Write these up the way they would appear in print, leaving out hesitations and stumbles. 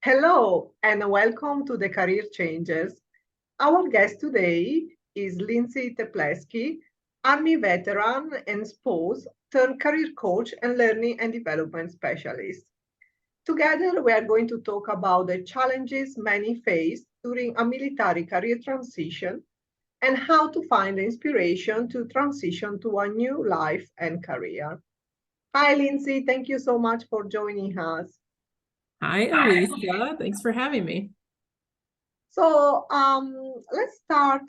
Hello and welcome to the Career Changes. Our guest today is Lindsay Teplesky, Army veteran and spouse turned career coach and learning and development specialist. Together, we are going to talk about the challenges many face during a military career transition and how to find the inspiration to transition to a new life and career. Hi, Lindsay. Thank you so much for joining us. Hi, Elisa. Thanks for having me. Let's start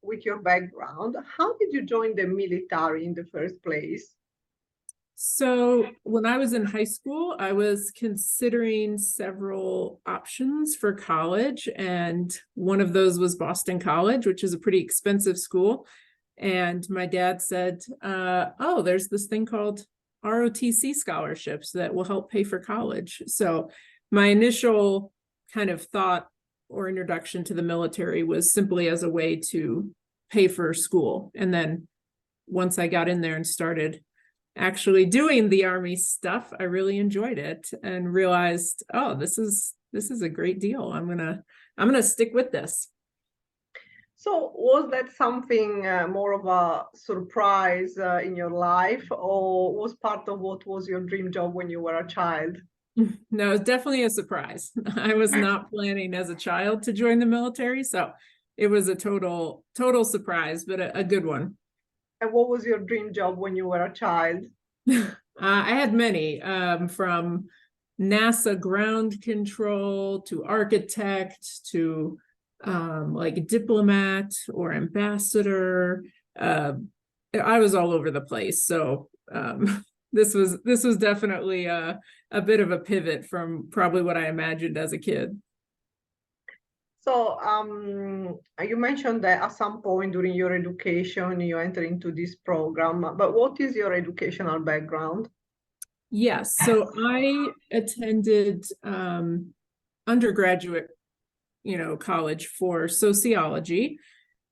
with your background. How did you join the military in the first place? So, when I was in high school, I was considering several options for college, and one of those was Boston College, which is a pretty expensive school. And my dad said, "Oh, there's this thing called ROTC scholarships that will help pay for college." So, my initial kind of thought or introduction to the military was simply as a way to pay for school. And then once I got in there and started actually doing the Army stuff, I really enjoyed it and realized, oh, this is a great deal. I'm gonna stick with this. So was that something more of a surprise in your life, or was part of what was your dream job when you were a child? No, it's definitely a surprise. I was not planning as a child to join the military, so it was a total surprise, but a good one. And what was your dream job when you were a child? I had many, from NASA ground control to architect to like diplomat or ambassador. I was all over the place. So this was definitely a bit of a pivot from probably what I imagined as a kid. So you mentioned that at some point during your education you enter into this program, but what is your educational background? Yes, so I attended undergraduate, college for sociology.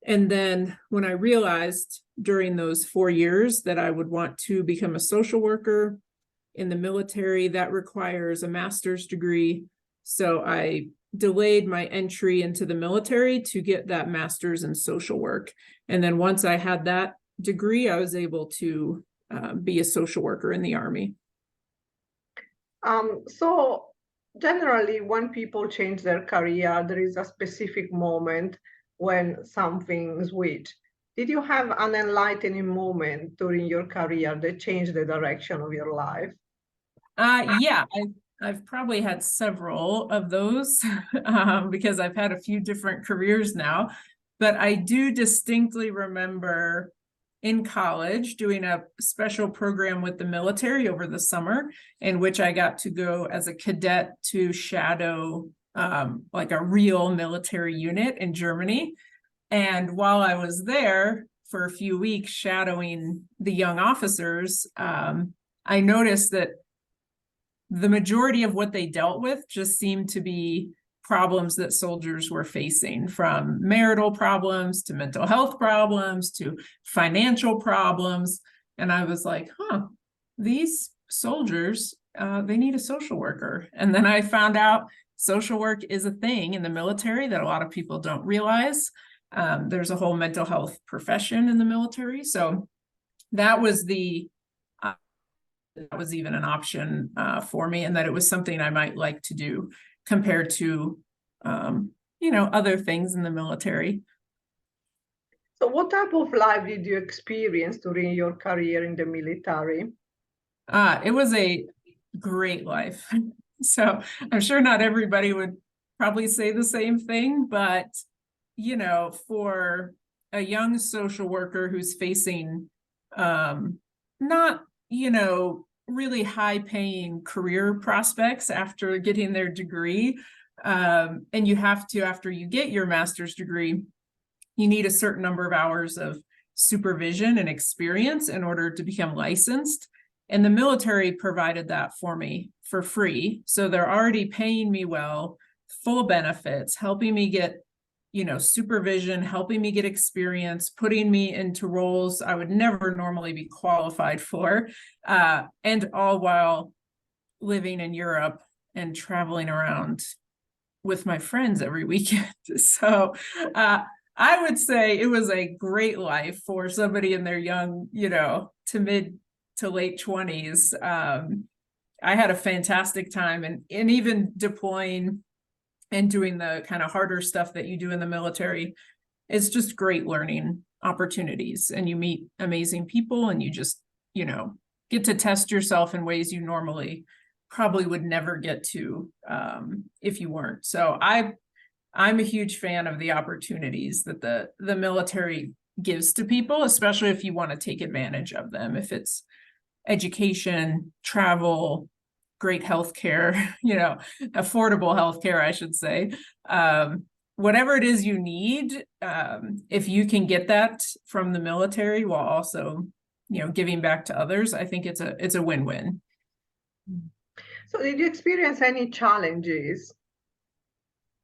And then when I realized during those 4 years that I would want to become a social worker in the military, that requires a master's degree. So I delayed my entry into the military to get that master's in social work. And then once I had that degree, I was able to be a social worker in the Army. So generally, when people change their career, there is a specific moment when something switch. Did you have an enlightening moment during your career that changed the direction of your life? Yeah, I've probably had several of those because I've had a few different careers now. But I do distinctly remember in college doing a special program with the military over the summer, in which I got to go as a cadet to shadow like a real military unit in Germany. And while I was there for a few weeks shadowing the young officers, I noticed that the majority of what they dealt with just seemed to be problems that soldiers were facing, from marital problems to mental health problems to financial problems. And I was like, these soldiers, they need a social worker. And then I found out social work is a thing in the military that a lot of people don't realize. There's a whole mental health profession in the military. So that was even an option for me, and that it was something I might like to do compared to, other things in the military. So what type of life did you experience during your career in the military? It was a great life. So I'm sure not everybody would probably say the same thing, but, for a young social worker who's facing not, really high paying career prospects after getting their degree. And you have to, after you get your master's degree, you need a certain number of hours of supervision and experience in order to become licensed. And the military provided that for me for free. So they're already paying me well, full benefits, helping me get supervision, helping me get experience, putting me into roles I would never normally be qualified for, and all while living in Europe and traveling around with my friends every weekend. So I would say it was a great life for somebody in their young, to mid to late 20s. I had a fantastic time, and even deploying and doing the kind of harder stuff that you do in the military, it's just great learning opportunities, and you meet amazing people, and you just, get to test yourself in ways you normally probably would never get to if you weren't. So I'm a huge fan of the opportunities that the military gives to people, especially if you want to take advantage of them. If it's education, travel, great healthcare, affordable healthcare, I should say. Whatever it is you need, if you can get that from the military while also, giving back to others, I think it's a win-win. So did you experience any challenges?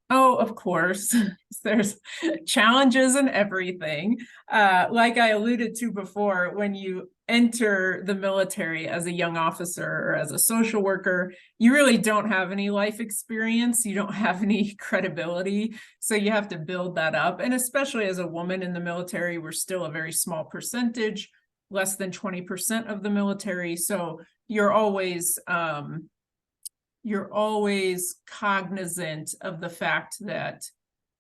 Oh, of course. There's challenges in everything. Like I alluded to before, when you enter the military as a young officer or as a social worker, you really don't have any life experience. You don't have any credibility. So you have to build that up. And especially as a woman in the military, we're still a very small percentage, less than 20% of the military. So you're always cognizant of the fact that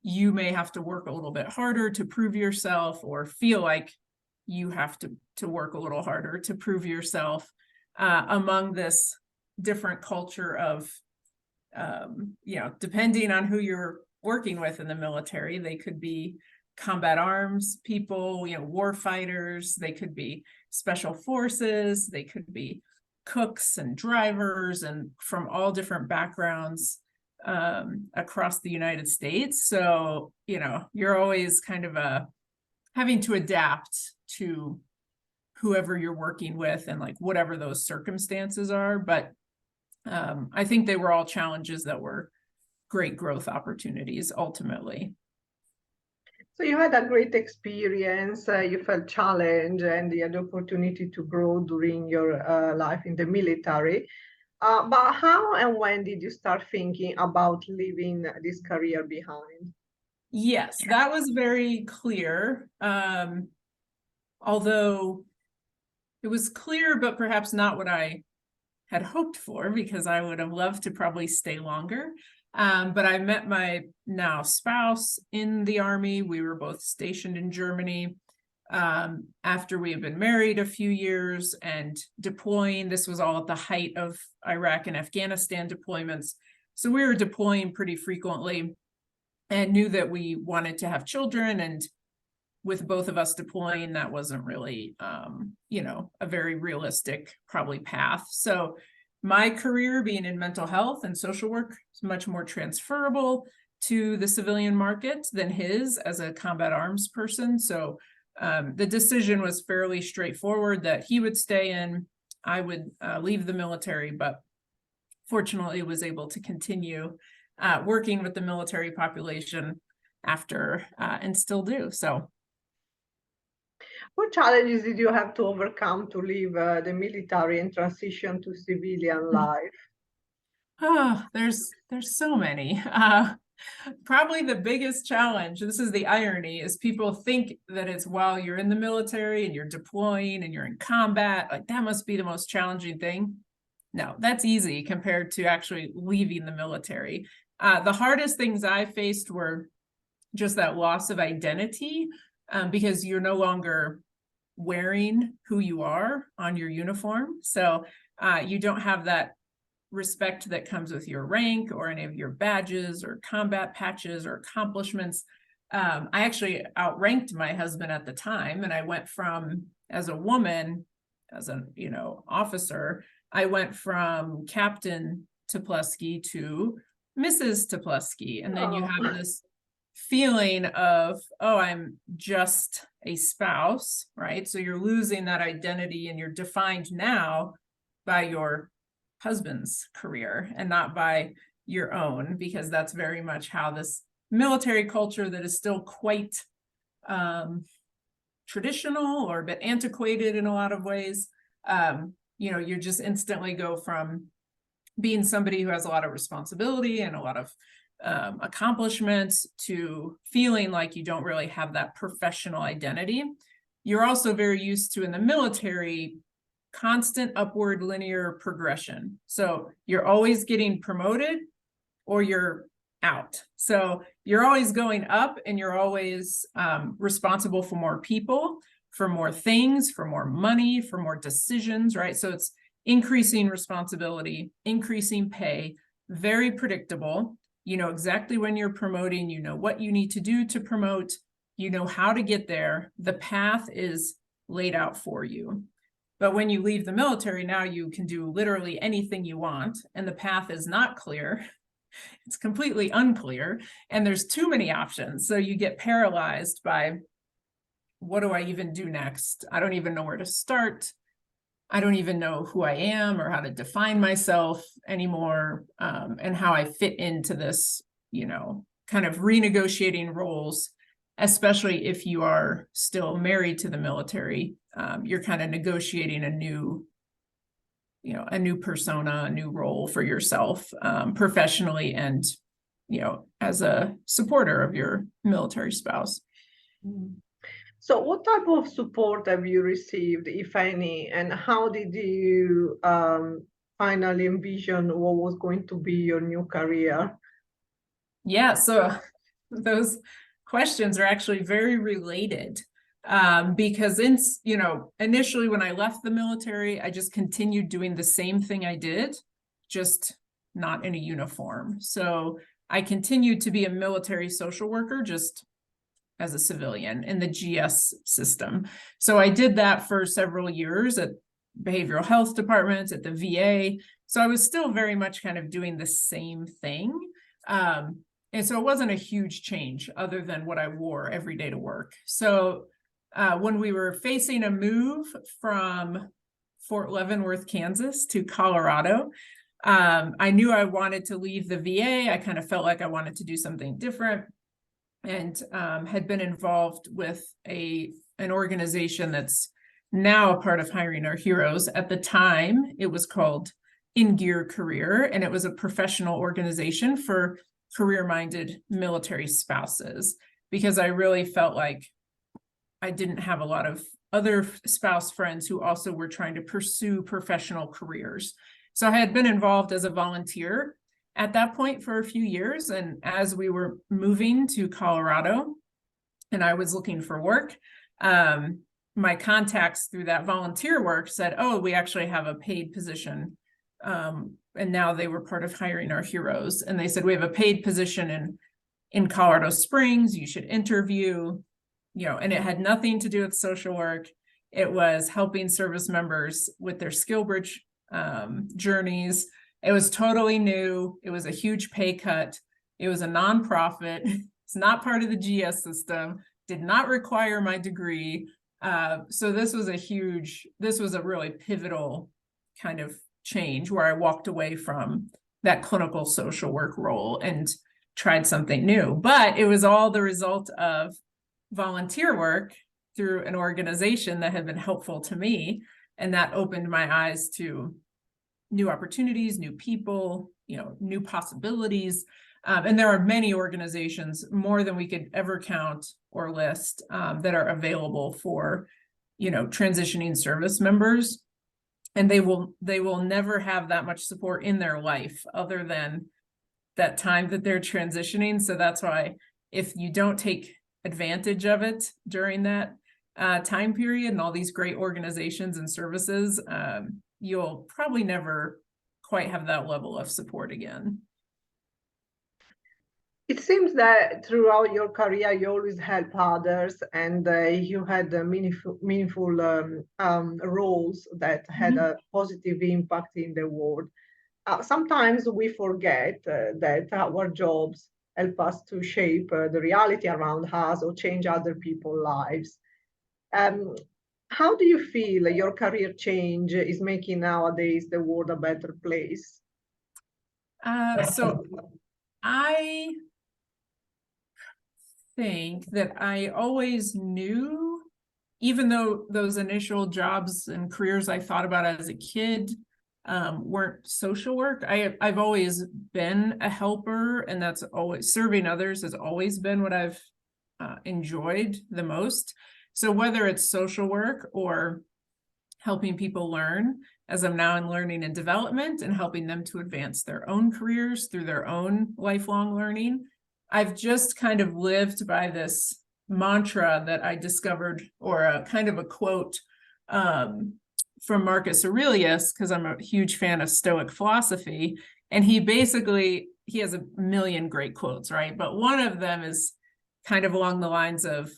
you may have to work a little bit harder to prove yourself, or feel like you have to work a little harder to prove yourself among this different culture of, depending on who you're working with in the military, they could be combat arms people, war fighters, they could be special forces, they could be cooks and drivers, and from all different backgrounds across the United States. So, you're always kind of having to adapt to whoever you're working with and like whatever those circumstances are. But I think they were all challenges that were great growth opportunities ultimately. So you had a great experience, you felt challenged, and you had the opportunity to grow during your life in the military. But how and when did you start thinking about leaving this career behind? Yes, that was very clear. Although it was clear, but perhaps not what I had hoped for, because I would have loved to probably stay longer. But I met my now spouse in the Army. We were both stationed in Germany. After we had been married a few years and deploying, this was all at the height of Iraq and Afghanistan deployments. So we were deploying pretty frequently and knew that we wanted to have children. And with both of us deploying, that wasn't really, a very realistic probably path. So my career being in mental health and social work is much more transferable to the civilian market than his as a combat arms person. So the decision was fairly straightforward that he would stay in, I would leave the military, but fortunately was able to continue working with the military population after and still do. So What challenges did you have to overcome to leave the military and transition to civilian life? oh, there's so many. Probably the biggest challenge, this is the irony, is people think that it's while you're in the military and you're deploying and you're in combat, like that must be the most challenging thing. No, that's easy compared to actually leaving the military. The hardest things I faced were just that loss of identity, because you're no longer wearing who you are on your uniform. So you don't have that respect that comes with your rank or any of your badges or combat patches or accomplishments. I actually outranked my husband at the time, and I went from, as a woman, as an officer, I went from Captain Teplesky to Mrs. Teplesky, and then you have this feeling of, oh, I'm just a spouse, right? So you're losing that identity, and you're defined now by your husband's career and not by your own, because that's very much how this military culture that is still quite traditional or a bit antiquated in a lot of ways, you just instantly go from being somebody who has a lot of responsibility and a lot of accomplishments to feeling like you don't really have that professional identity. You're also very used to, in the military, constant upward linear progression. So you're always getting promoted or you're out. So you're always going up and you're always responsible for more people, for more things, for more money, for more decisions, right? So it's increasing responsibility, increasing pay, very predictable. You know exactly when you're promoting, you know what you need to do to promote, you know how to get there. The path is laid out for you. But when you leave the military, now you can do literally anything you want, and the path is not clear. It's completely unclear, and there's too many options. So you get paralyzed by, what do I even do next? I don't even know where to start. I don't even know who I am or how to define myself anymore, and how I fit into this, you know, kind of renegotiating roles, especially if you are still married to the military. You're kind of negotiating a new, you know, a new persona, a new role for yourself, professionally and, you know, as a supporter of your military spouse. So what type of support have you received, if any, and how did you finally envision what was going to be your new career? Yeah, so those questions are actually very related, because you know, initially when I left the military, I just continued doing the same thing I did, just not in a uniform. So I continued to be a military social worker, just as a civilian in the GS system. So I did that for several years at behavioral health departments, at the VA. So I was still very much kind of doing the same thing. And so it wasn't a huge change other than what I wore every day to work. So when we were facing a move from Fort Leavenworth, Kansas to Colorado, I knew I wanted to leave the VA. I kind of felt like I wanted to do something different, and had been involved with an organization that's now a part of Hiring Our Heroes. At the time, it was called In Gear Career, and it was a professional organization for career-minded military spouses, because I really felt like I didn't have a lot of other spouse friends who also were trying to pursue professional careers. So I had been involved as a volunteer at that point for a few years. And as we were moving to Colorado and I was looking for work, my contacts through that volunteer work said, oh, we actually have a paid position. And now they were part of Hiring Our Heroes. And they said, we have a paid position in Colorado Springs. You should interview, you know, and it had nothing to do with social work. It was helping service members with their SkillBridge journeys. It was totally new. It was a huge pay cut. It was a nonprofit. It's not part of the GS system, did not require my degree. So this was a really pivotal kind of change where I walked away from that clinical social work role and tried something new. But it was all the result of volunteer work through an organization that had been helpful to me. And that opened my eyes to new opportunities, new people, you know, new possibilities. And there are many organizations, more than we could ever count or list, that are available for, you know, transitioning service members. And they will never have that much support in their life other than that time that they're transitioning. So that's why if you don't take advantage of it during that time period and all these great organizations and services, you'll probably never quite have that level of support again. It seems that throughout your career, you always help others, and you had meaningful roles that had a positive impact in the world. Sometimes we forget that our jobs help us to shape the reality around us or change other people's lives. How do you feel your career change is making nowadays the world a better place? So I think that I always knew, even though those initial jobs and careers I thought about as a kid weren't social work. I've always been a helper, and that's always serving others has always been what I've enjoyed the most. So whether it's social work or helping people learn, as I'm now in learning and development and helping them to advance their own careers through their own lifelong learning, I've just kind of lived by this mantra that I discovered, or a kind of a quote from Marcus Aurelius, because I'm a huge fan of Stoic philosophy. And he has a million great quotes, right? But one of them is kind of along the lines of,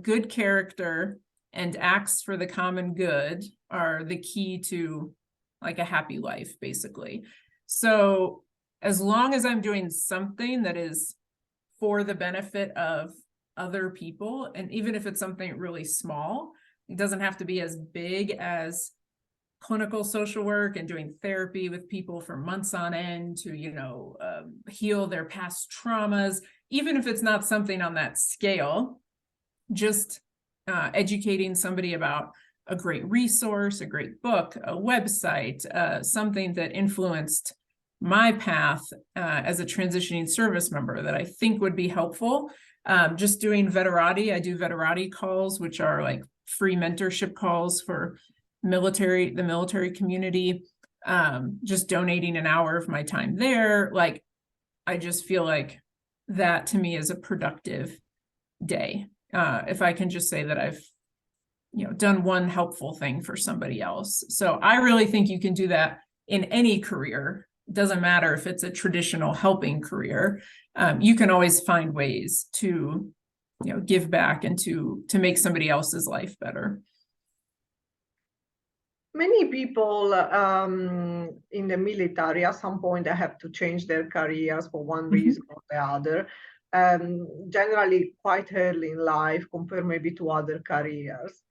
good character and acts for the common good are the key to like a happy life, basically. So as long as I'm doing something that is for the benefit of other people, and even if it's something really small, it doesn't have to be as big as clinical social work and doing therapy with people for months on end to, heal their past traumas. Even if it's not something on that scale, just educating somebody about a great resource, a great book, a website, something that influenced my path as a transitioning service member that I think would be helpful. Just doing Veterati. I do Veterati calls, which are like free mentorship calls for the military community. Just donating an hour of my time there. Like, I just feel like that to me is a productive day. If I can just say that I've, done one helpful thing for somebody else. So I really think you can do that in any career. It doesn't matter if it's a traditional helping career. You can always find ways to, give back and to make somebody else's life better. Many people in the military, at some point, they have to change their careers for one reason or the other, generally quite early in life compared maybe to other careers.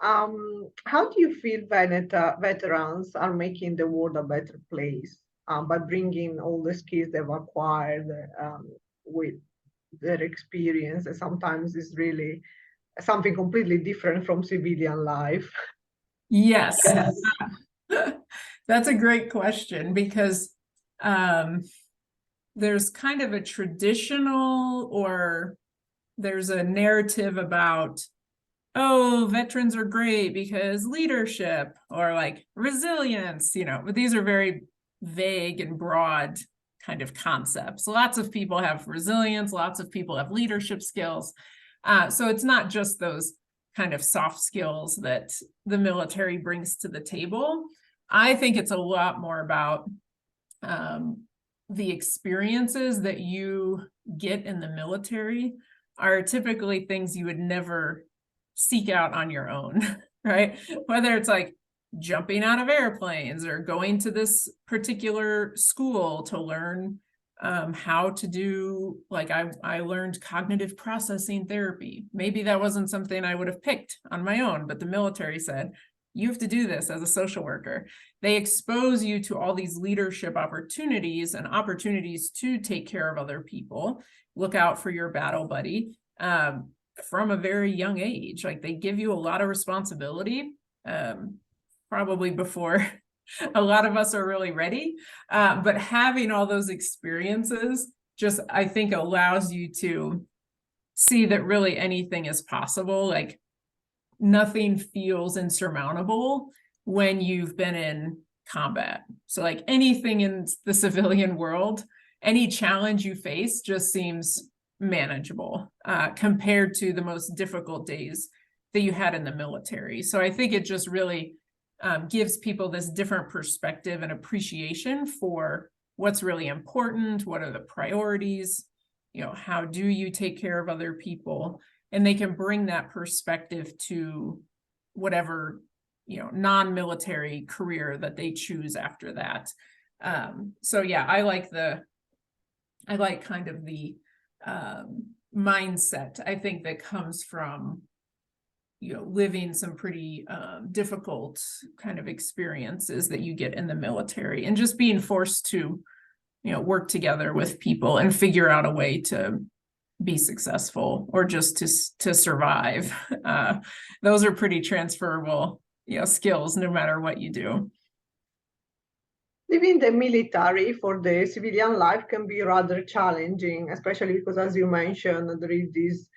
How do you feel veterans are making the world a better place by bringing all the skills they've acquired with their experience? And sometimes it's really something completely different from civilian life. Yes. That's a great question, because there's kind of a traditional, or there's a narrative about, oh, veterans are great because leadership or like resilience, but these are very vague and broad kind of concepts. Lots of people have resilience, lots of people have leadership skills. So it's not just those kind of soft skills that the military brings to the table. I think it's a lot more about the experiences that you get in the military are typically things you would never seek out on your own, right? Whether it's like jumping out of airplanes or going to this particular school to learn how to do, like I learned cognitive processing therapy. Maybe that wasn't something I would have picked on my own, but the military said, you have to do this as a social worker. They expose you to all these leadership opportunities and opportunities to take care of other people, look out for your battle buddy from a very young age. Like, they give you a lot of responsibility, probably before a lot of us are really ready. But having all those experiences just, I think, allows you to see that really anything is possible. Like, nothing feels insurmountable when you've been in combat. So like anything in the civilian world, any challenge you face just seems manageable compared to the most difficult days that you had in the military. So I think it just really gives people this different perspective and appreciation for what's really important, what are the priorities, how do you take care of other people, and they can bring that perspective to whatever, non-military career that they choose after that. So yeah, I like kind of the mindset, I think, that comes from, living some pretty difficult kind of experiences that you get in the military, and just being forced to, work together with people and figure out a way to be successful or just to survive. Those are pretty transferable, skills no matter what you do. Leaving the military for the civilian life can be rather challenging, especially because, as you mentioned, there is this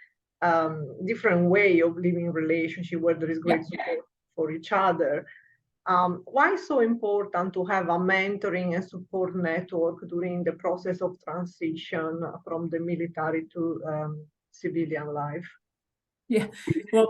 different way of living relationship where there is Yeah. great support for each other. Why is so important to have a mentoring and support network during the process of transition from the military to civilian life? Yeah. Well,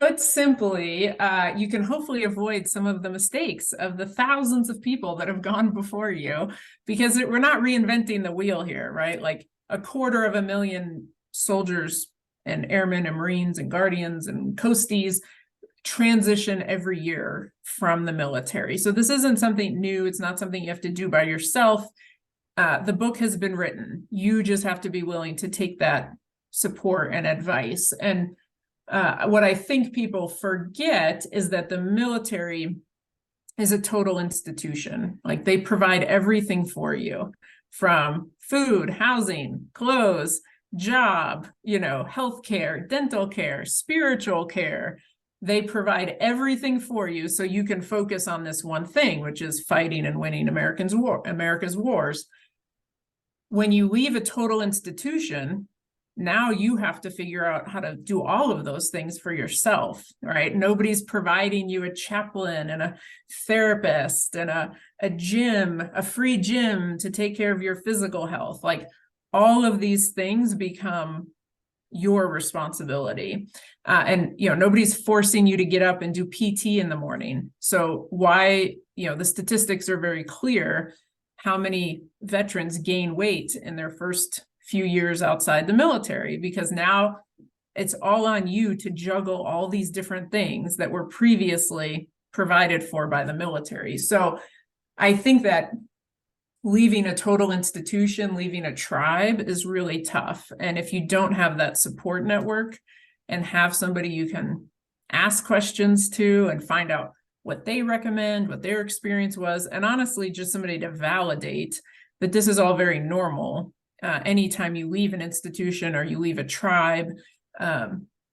put simply, you can hopefully avoid some of the mistakes of the thousands of people that have gone before you, because we're not reinventing the wheel here, right? Like 250,000 soldiers and airmen and Marines and Guardians and Coasties transition every year from the military. So this isn't something new. It's not something you have to do by yourself. The book has been written. You just have to be willing to take that support and advice. And what I think people forget is that the military is a total institution. Like, they provide everything for you, from food, housing, clothes, job, healthcare, dental care, spiritual care. They provide everything for you so you can focus on this one thing, which is fighting and winning America's wars. When you leave a total institution, now you have to figure out how to do all of those things for yourself, right? Nobody's providing you a chaplain and a therapist and a gym, a free gym to take care of your physical health. Like, all of these things become your responsibility. And nobody's forcing you to get up and do PT in the morning. So why, the statistics are very clear how many veterans gain weight in their first few years outside the military, because now it's all on you to juggle all these different things that were previously provided for by the military. So I think that leaving a total institution, leaving a tribe is really tough. And if you don't have that support network and have somebody you can ask questions to and find out what they recommend, what their experience was, and honestly, just somebody to validate that this is all very normal. Anytime you leave an institution or you leave a tribe,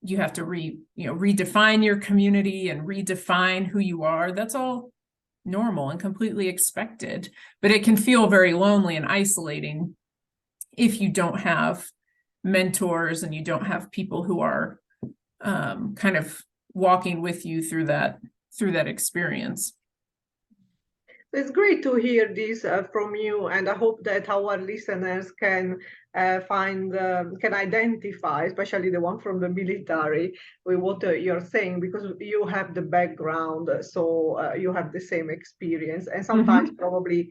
you have to redefine your community and redefine who you are. That's all normal and completely expected, but it can feel very lonely and isolating if you don't have mentors and you don't have people who are kind of walking with you through that experience. It's great to hear this from you, and I hope that our listeners can can identify, especially the one from the military, with what you're saying, because you have the background, so you have the same experience, and sometimes probably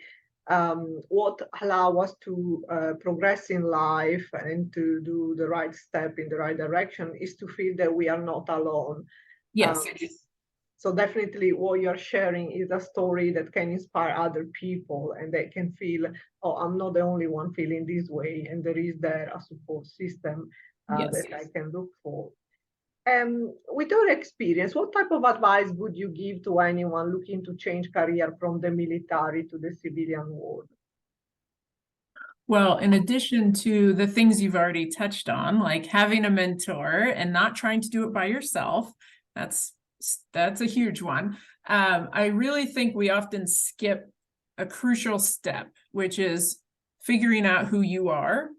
what allow us to progress in life and to do the right step in the right direction is to feel that we are not alone. Yes. So definitely what you're sharing is a story that can inspire other people, and they can feel, oh, I'm not the only one feeling this way, and there is there a support system that I can look for. With your experience, what type of advice would you give to anyone looking to change career from the military to the civilian world? Well, in addition to the things you've already touched on, like having a mentor and not trying to do it by yourself, that's a huge one. I really think we often skip a crucial step, which is figuring out who you are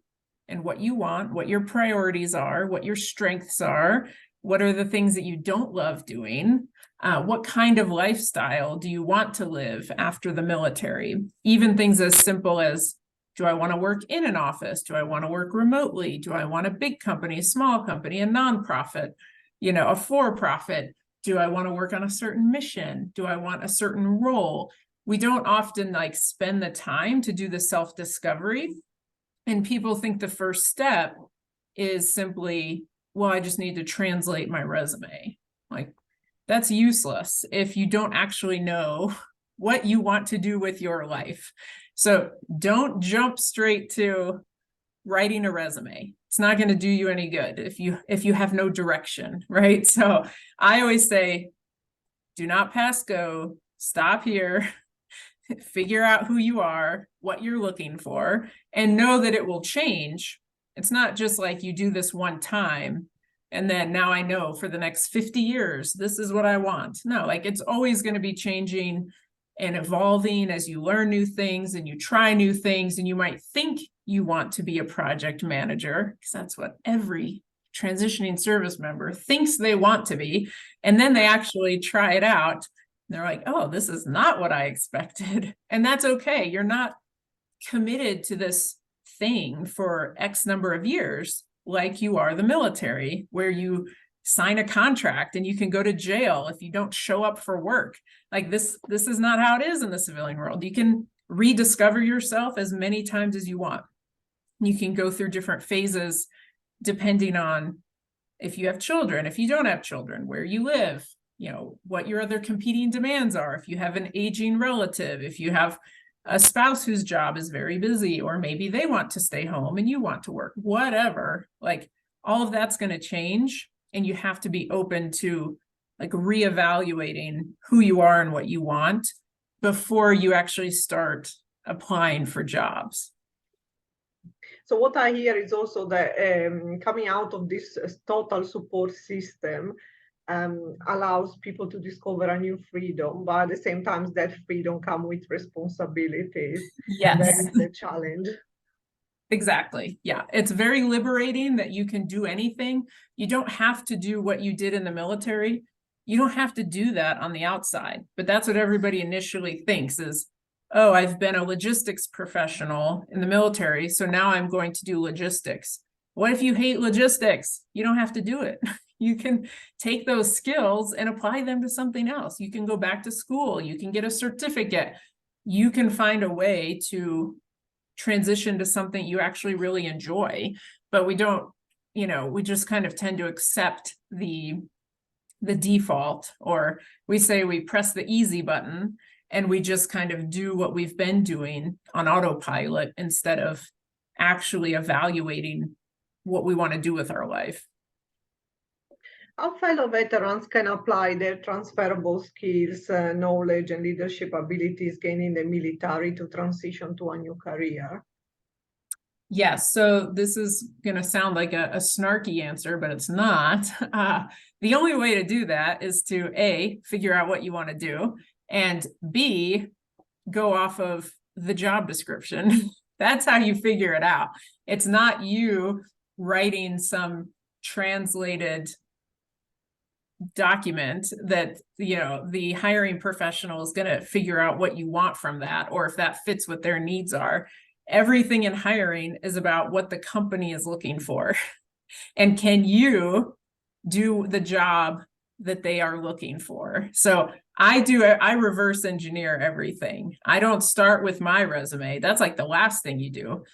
and what you want, what your priorities are, what your strengths are, what are the things that you don't love doing, what kind of lifestyle do you want to live after the military? Even things as simple as, do I want to work in an office? Do I want to work remotely? Do I want a big company, a small company, a nonprofit, a for-profit? Do I want to work on a certain mission? Do I want a certain role? We don't often spend the time to do the self-discovery. And people think the first step is simply, well, I just need to translate my resume. That's useless if you don't actually know what you want to do with your life. So don't jump straight to writing a resume. It's not going to do you any good if you have no direction, right? So I always say, do not pass go, stop here, figure out who you are, what you're looking for, and know that it will change. It's not just like you do this one time and then now I know for the next 50 years, this is what I want. No, it's always going to be changing. and evolving as you learn new things and you try new things, and you might think you want to be a project manager, because that's what every transitioning service member thinks they want to be. And then they actually try it out. They're like, oh, this is not what I expected. And that's okay. You're not committed to this thing for X number of years, like you are the military, where you sign a contract and you can go to jail if you don't show up for work. Like this is not how it is in the civilian world. You can rediscover yourself as many times as you want. You can go through different phases depending on if you have children, if you don't have children, where you live, what your other competing demands are, if you have an aging relative, if you have a spouse whose job is very busy, or maybe they want to stay home and you want to work, whatever, like all of that's going to change. And you have to be open to like reevaluating who you are and what you want before you actually start applying for jobs. So what I hear is also that coming out of this total support system allows people to discover a new freedom, but at the same time, that freedom comes with responsibilities. Yes. That is the challenge. Exactly. Yeah. It's very liberating that you can do anything. You don't have to do what you did in the military. You don't have to do that on the outside, but that's what everybody initially thinks is, oh, I've been a logistics professional in the military, so now I'm going to do logistics. What if you hate logistics? You don't have to do it. You can take those skills and apply them to something else. You can go back to school. You can get a certificate. You can find a way to transition to something you actually really enjoy. But we don't, we just kind of tend to accept the default, or we say we press the easy button and we just kind of do what we've been doing on autopilot instead of actually evaluating what we want to do with our life. How fellow veterans can apply their transferable skills, knowledge, and leadership abilities gained in the military to transition to a new career? Yes, so this is going to sound like a snarky answer, but it's not. The only way to do that is to A, figure out what you want to do, and B, go off of the job description. That's how you figure it out. It's not you writing some translated document that the hiring professional is going to figure out what you want from that, or if that fits what their needs are. Everything in hiring is about what the company is looking for. And can you do the job that they are looking for? So I reverse engineer everything. I don't start with my resume. That's like the last thing you do.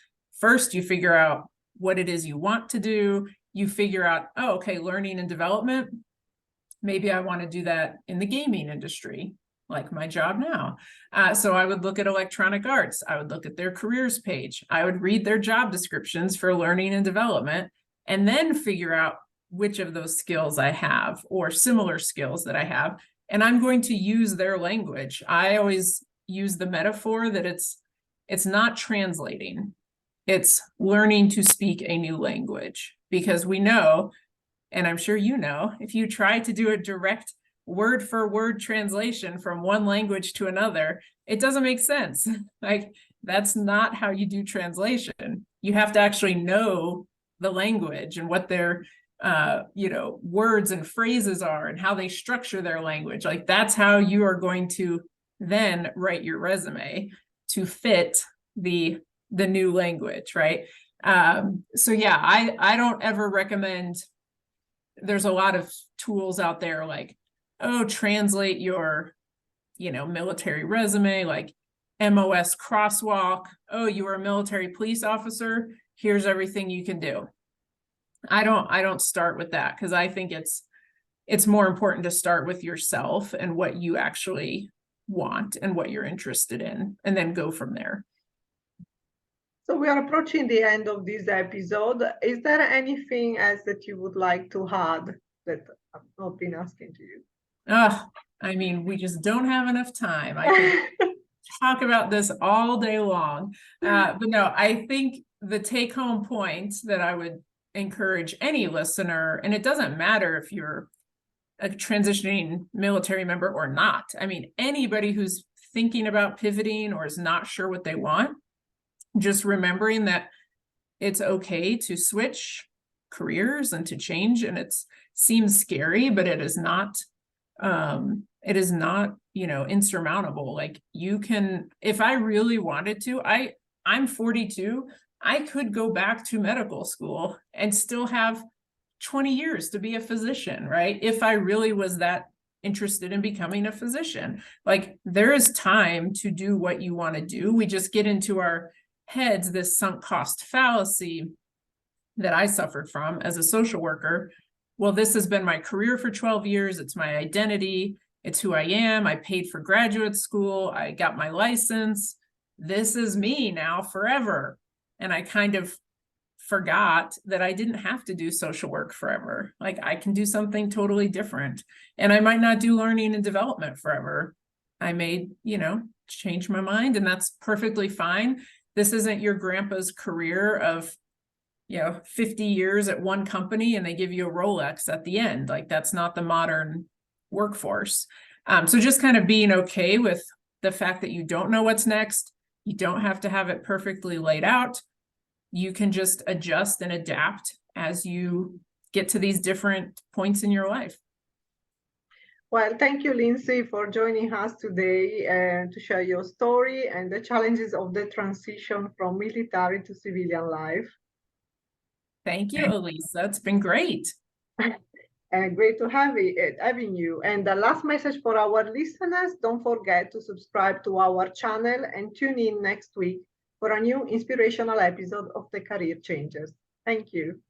First, you figure out what it is you want to do. You figure out, oh, okay, learning and development. Maybe I want to do that in the gaming industry, like my job now. So I would look at electronic arts. I would look at their careers page. I would read their job descriptions for learning and development, and then figure out which of those skills I have or similar skills that I have. And I'm going to use their language. I always use the metaphor that it's not translating. It's learning to speak a new language, because we know, and I'm sure you know, if you try to do a direct word for word translation from one language to another, it doesn't make sense. Like, that's not how you do translation. You have to actually know the language and what their words and phrases are and how they structure their language. Like, that's how you are going to then write your resume to fit the new language, right? So yeah, I don't ever recommend. There's a lot of tools out there like, oh, translate your, military resume, like MOS Crosswalk. Oh, you were a military police officer. Here's everything you can do. I don't start with that, because I think it's more important to start with yourself and what you actually want and what you're interested in, and then go from there. So we are approaching the end of this episode. Is there anything else that you would like to add that I've not been asking to you? I mean, we just don't have enough time. I could talk about this all day long. But no, I think the take-home point that I would encourage any listener, and it doesn't matter if you're a transitioning military member or not. I mean, anybody who's thinking about pivoting or is not sure what they want, just remembering that it's okay to switch careers and to change, and it seems scary, but it is not insurmountable. Like, you can, if I really wanted to, I'm 42, I could go back to medical school and still have 20 years to be a physician, right? If I really was that interested in becoming a physician. Like, there is time to do what you want to do. We just get into our heads this sunk cost fallacy that I suffered from as a social worker. Well, this has been my career for 12 years. It's my identity. It's who I am. I paid for graduate school. I got my license. This is me now forever. And I kind of forgot that I didn't have to do social work forever. Like, I can do something totally different. And I might not do learning and development forever. I may, change my mind, and that's perfectly fine. This isn't your grandpa's career of 50 years at one company and they give you a Rolex at the end. Like, that's not the modern workforce. So just kind of being okay with the fact that you don't know what's next. You don't have to have it perfectly laid out. You can just adjust and adapt as you get to these different points in your life. Well, thank you, Lindsay, for joining us today to share your story and the challenges of the transition from military to civilian life. Thank you, Elisa. It's been great. Great to having you. And the last message for our listeners, don't forget to subscribe to our channel and tune in next week for a new inspirational episode of the Career Changers. Thank you.